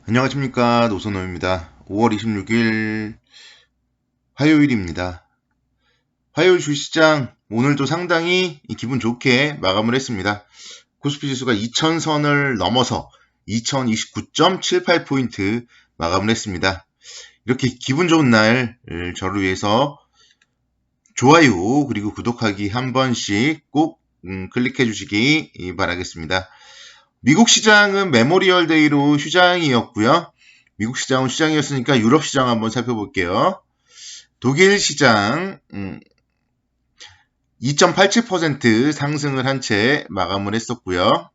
안녕하십니까, 노선호입니다. 5월 26일 화요일입니다. 화요일 주시장 오늘도 상당히 기분 좋게 마감을 했습니다. 코스피 지수가 2000선을 넘어서 2029.78포인트 마감을 했습니다. 이렇게 기분 좋은 날 저를 위해서 좋아요 그리고 구독하기 한 번씩 꼭 클릭해 주시기 바라겠습니다. 미국 시장은 메모리얼 데이로 휴장이었고요. 미국 시장은 휴장이었으니까 유럽 시장 한번 살펴볼게요. 독일 시장 2.87% 상승을 한 채 마감을 했었고요.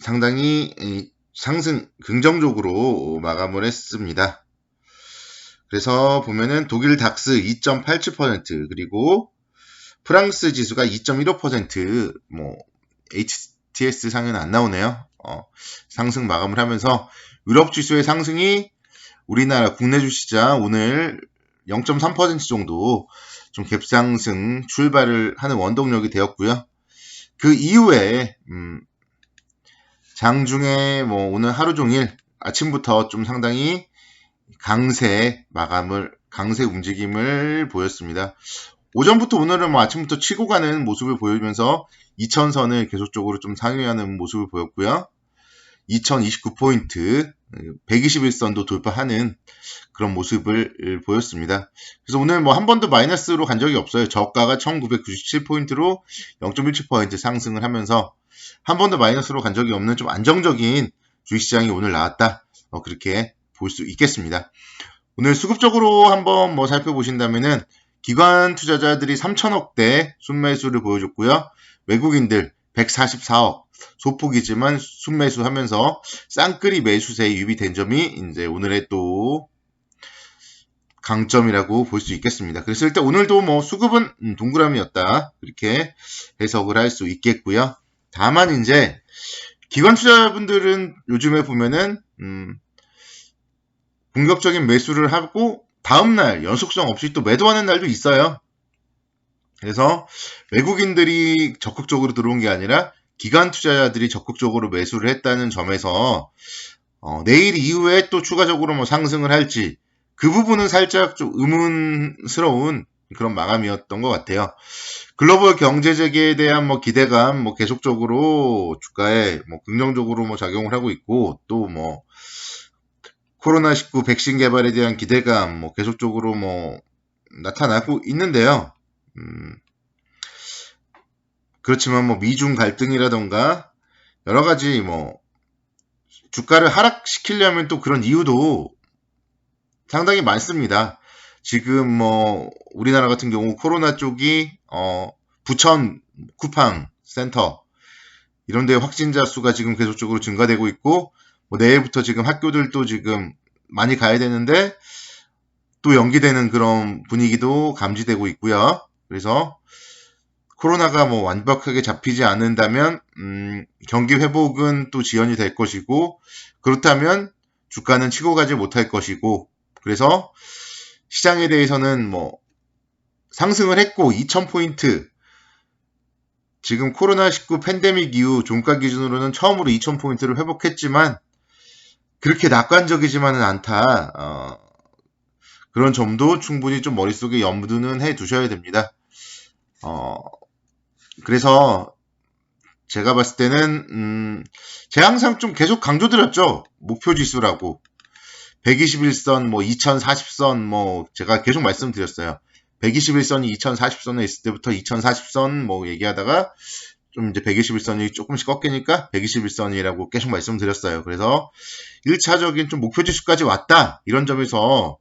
상당히 상승 긍정적으로 마감을 했습니다. 그래서 보면은 독일 닥스 2.87% 그리고 프랑스 지수가 2.15% HTS 상에는 안 나오네요. 상승 마감을 하면서 유럽 지수의 상승이 우리나라 국내 주시장 오늘 0.3% 정도 좀 갭상승 출발을 하는 원동력이 되었고요. 그 이후에 장중에 오늘 하루 종일 아침부터 좀 상당히 강세 움직임을 보였습니다. 오전부터 오늘은 아침부터 치고 가는 모습을 보이면서 2000선을 계속적으로 좀 상회하는 모습을 보였고요. 2029포인트 121선도 돌파하는 그런 모습을 보였습니다. 그래서 오늘 한 번도 마이너스로 간 적이 없어요. 저가가 1997포인트로 0.17% 상승을 하면서 한 번도 마이너스로 간 적이 없는 좀 안정적인 주식시장이 오늘 나왔다. 그렇게 볼 수 있겠습니다. 오늘 수급적으로 한번 살펴보신다면은 기관 투자자들이 3천억대 순매수를 보여줬고요. 외국인들 144억 소폭이지만 순매수하면서 쌍끌이 매수세에 유입된 점이 이제 오늘의 또 강점이라고 볼 수 있겠습니다. 그래서 일단 오늘도 수급은 동그라미였다 이렇게 해석을 할 수 있겠고요. 다만 이제 기관 투자자분들은 요즘에 보면은 공격적인 매수를 하고 다음날 연속성 없이 또 매도하는 날도 있어요. 그래서 외국인들이 적극적으로 들어온 게 아니라 기관 투자자들이 적극적으로 매수를 했다는 점에서 내일 이후에 또 추가적으로 상승을 할지 그 부분은 살짝 좀 의문스러운 그런 마감이었던 것 같아요. 글로벌 경제 재개에 대한 기대감 계속적으로 주가에 긍정적으로 작용을 하고 있고 또 코로나19 백신 개발에 대한 기대감 계속적으로 나타나고 있는데요. 그렇지만 미중 갈등이라던가 여러 가지 주가를 하락시키려면 또 그런 이유도 상당히 많습니다. 지금 우리나라 같은 경우 코로나 쪽이 부천 쿠팡 센터 이런 데 확진자 수가 지금 계속적으로 증가되고 있고 내일부터 지금 학교들도 지금 많이 가야 되는데 또 연기되는 그런 분위기도 감지되고 있고요. 그래서 코로나가 완벽하게 잡히지 않는다면 경기 회복은 또 지연이 될 것이고 그렇다면 주가는 치고 가지 못할 것이고 그래서 시장에 대해서는 상승을 했고 2000포인트 지금 코로나19 팬데믹 이후 종가 기준으로는 처음으로 2000포인트를 회복했지만 그렇게 낙관적이지만은 않다. 그런 점도 충분히 좀 머릿속에 염두는 해 두셔야 됩니다. 그래서 제가 봤을 때는 제가 항상 좀 계속 강조드렸죠. 목표 지수라고. 121선, 2040선, 제가 계속 말씀드렸어요. 121선이 2040선에 있을 때부터 2040선 얘기하다가 좀 이제 121선이 조금씩 꺾이니까 121선이라고 계속 말씀드렸어요. 그래서 1차적인 좀 목표 지수까지 왔다. 이런 점에서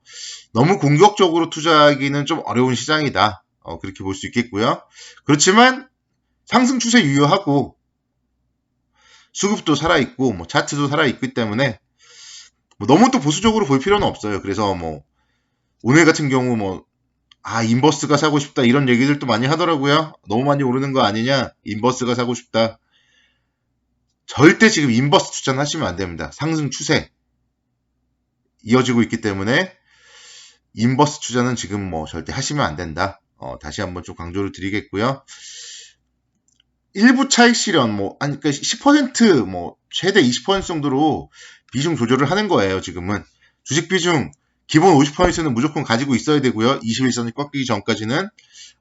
너무 공격적으로 투자하기는 좀 어려운 시장이다. 그렇게 볼 수 있겠고요. 그렇지만 상승 추세 유효하고 수급도 살아있고 차트도 살아있기 때문에 너무 또 보수적으로 볼 필요는 없어요. 그래서 오늘 같은 경우 인버스가 사고 싶다 이런 얘기들도 많이 하더라고요. 너무 많이 오르는 거 아니냐? 인버스가 사고 싶다. 절대 지금 인버스 투자는 하시면 안 됩니다. 상승 추세 이어지고 있기 때문에 인버스 투자는 지금 절대 하시면 안 된다. 다시 한번 좀 강조를 드리겠고요. 일부 차익 실현, 아니, 그러니까 10%, 최대 20% 정도로 비중 조절을 하는 거예요, 지금은. 주식 비중, 기본 50%는 무조건 가지고 있어야 되고요. 21선이 꺾이기 전까지는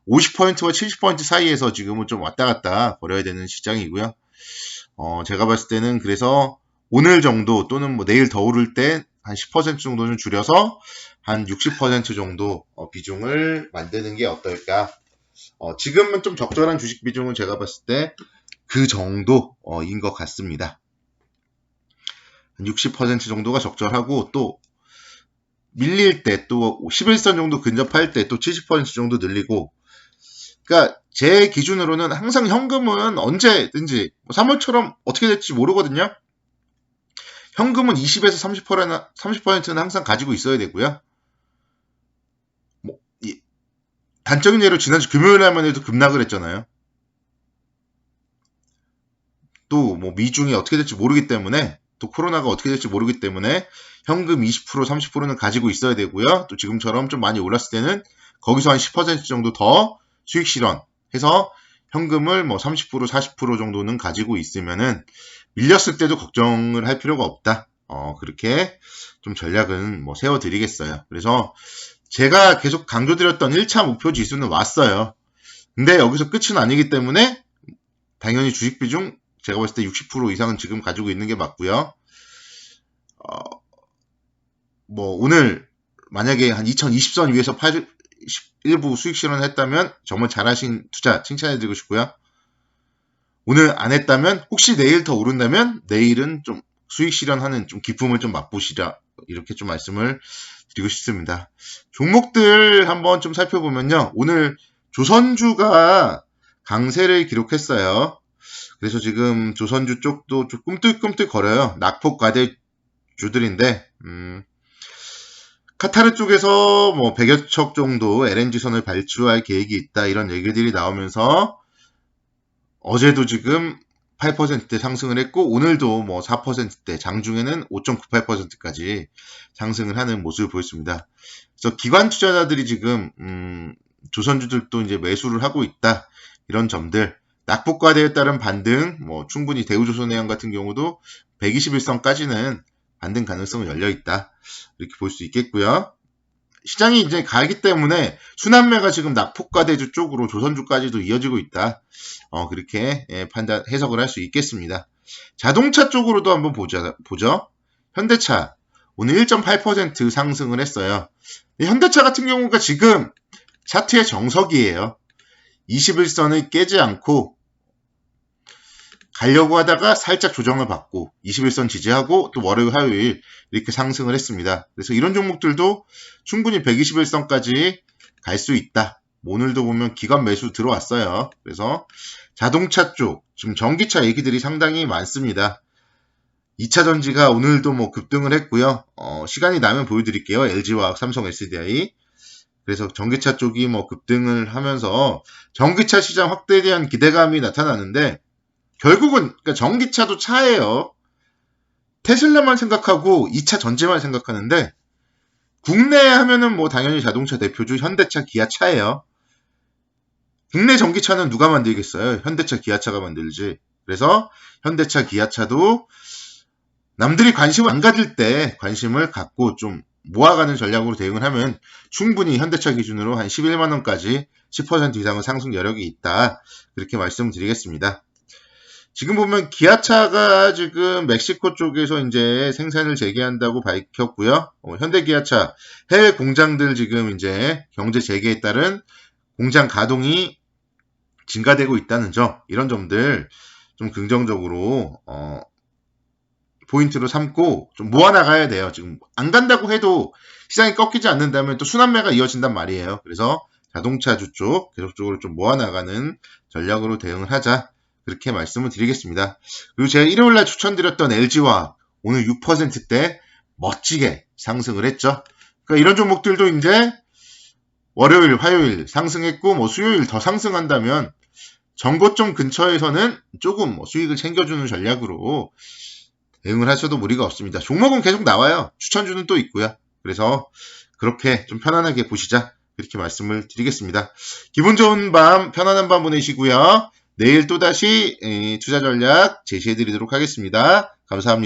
50%와 70% 사이에서 지금은 좀 왔다 갔다 벌여야 되는 시장이고요. 제가 봤을 때는 그래서 오늘 정도 또는 내일 더 오를 때 한 10% 정도는 줄여서 한 60% 정도 비중을 만드는 게 어떨까. 지금은 좀 적절한 주식 비중은 제가 봤을 때 그 정도인 것 같습니다. 60% 정도가 적절하고 또 밀릴 때 또 11선 정도 근접할 때 또 70% 정도 늘리고 그러니까 제 기준으로는 항상 현금은 언제든지 3월처럼 어떻게 될지 모르거든요. 현금은 20에서 30%는 항상 가지고 있어야 되고요. 단적인 예로 지난주 금요일 날만 해도 급락을 했잖아요. 또 미중이 어떻게 될지 모르기 때문에 또 코로나가 어떻게 될지 모르기 때문에 현금 20% 30%는 가지고 있어야 되고요. 또 지금처럼 좀 많이 올랐을 때는 거기서 한 10% 정도 더 수익 실현해서 현금을 30% 40% 정도는 가지고 있으면은 밀렸을 때도 걱정을 할 필요가 없다. 그렇게 좀 전략은 세워드리겠어요. 그래서 제가 계속 강조드렸던 1차 목표 지수는 왔어요. 근데 여기서 끝은 아니기 때문에 당연히 주식 비중 제가 봤을 때 60% 이상은 지금 가지고 있는 게 맞고요. 오늘 만약에 한 2020선 위에서 일부 수익 실현을 했다면 정말 잘하신 투자 칭찬해드리고 싶고요. 오늘 안 했다면 혹시 내일 더 오른다면 내일은 좀 수익 실현하는 좀 기쁨을 좀 맛보시라 이렇게 좀 말씀을 드리고 싶습니다. 종목들 한번 좀 살펴보면요. 오늘 조선주가 강세를 기록했어요. 그래서 지금 조선주 쪽도 좀 꿈틀꿈틀 거려요. 낙폭 과대주들인데 카타르 쪽에서 100여 척 정도 LNG선을 발주할 계획이 있다 이런 얘기들이 나오면서 어제도 지금 8%대 상승을 했고 오늘도 4%대 장중에는 5.98%까지 상승을 하는 모습을 보였습니다. 그래서 기관 투자자들이 지금 조선주들도 이제 매수를 하고 있다 이런 점들 낙폭 과대에 따른 반등 충분히 대우조선해양 같은 경우도 121선까지는 반등 가능성은 열려 있다 이렇게 볼 수 있겠고요. 시장이 이제 가기 때문에 순환매가 지금 낙폭과대주 쪽으로 조선주까지도 이어지고 있다. 그렇게 해석을 할 수 있겠습니다. 자동차 쪽으로도 한번 보죠. 현대차 오늘 1.8% 상승을 했어요. 현대차 같은 경우가 지금 차트의 정석이에요. 21선을 깨지 않고 가려고 하다가 살짝 조정을 받고 21선 지지하고 또 월요일 화요일 이렇게 상승을 했습니다. 그래서 이런 종목들도 충분히 121선까지 갈 수 있다. 오늘도 보면 기관 매수 들어왔어요. 그래서 자동차 쪽 지금 전기차 얘기들이 상당히 많습니다. 2차 전지가 오늘도 급등을 했고요. 시간이 나면 보여드릴게요. LG화학, 삼성 SDI. 그래서 전기차 쪽이 급등을 하면서 전기차 시장 확대에 대한 기대감이 나타나는데 결국은 그러니까 전기차도 차예요. 테슬라만 생각하고 2차 전지만 생각하는데 국내에 하면은 당연히 자동차 대표주 현대차, 기아차예요. 국내 전기차는 누가 만들겠어요? 현대차, 기아차가 만들지. 그래서 현대차, 기아차도 남들이 관심을 안 가질 때 관심을 갖고 좀 모아가는 전략으로 대응을 하면 충분히 현대차 기준으로 한 11만원까지 10% 이상의 상승 여력이 있다. 그렇게 말씀드리겠습니다. 지금 보면 기아차가 지금 멕시코 쪽에서 이제 생산을 재개한다고 밝혔고요. 현대기아차 해외 공장들 지금 이제 경제 재개에 따른 공장 가동이 증가되고 있다는 점, 이런 점들 좀 긍정적으로 포인트로 삼고 좀 모아나가야 돼요. 지금 안 간다고 해도 시장이 꺾이지 않는다면 또 순환매가 이어진단 말이에요. 그래서 자동차주 쪽 계속적으로 좀 모아나가는 전략으로 대응을 하자. 그렇게 말씀을 드리겠습니다. 그리고 제가 일요일날 추천드렸던 LG화학 오늘 6%대 멋지게 상승을 했죠. 그러니까 이런 종목들도 이제 월요일, 화요일 상승했고 수요일 더 상승한다면 전고점 근처에서는 조금 수익을 챙겨주는 전략으로 대응을 하셔도 무리가 없습니다. 종목은 계속 나와요. 추천주는 또 있고요. 그래서 그렇게 좀 편안하게 보시자. 그렇게 말씀을 드리겠습니다. 기분 좋은 밤, 편안한 밤 보내시고요. 내일 또다시 투자 전략 제시해 드리도록 하겠습니다. 감사합니다.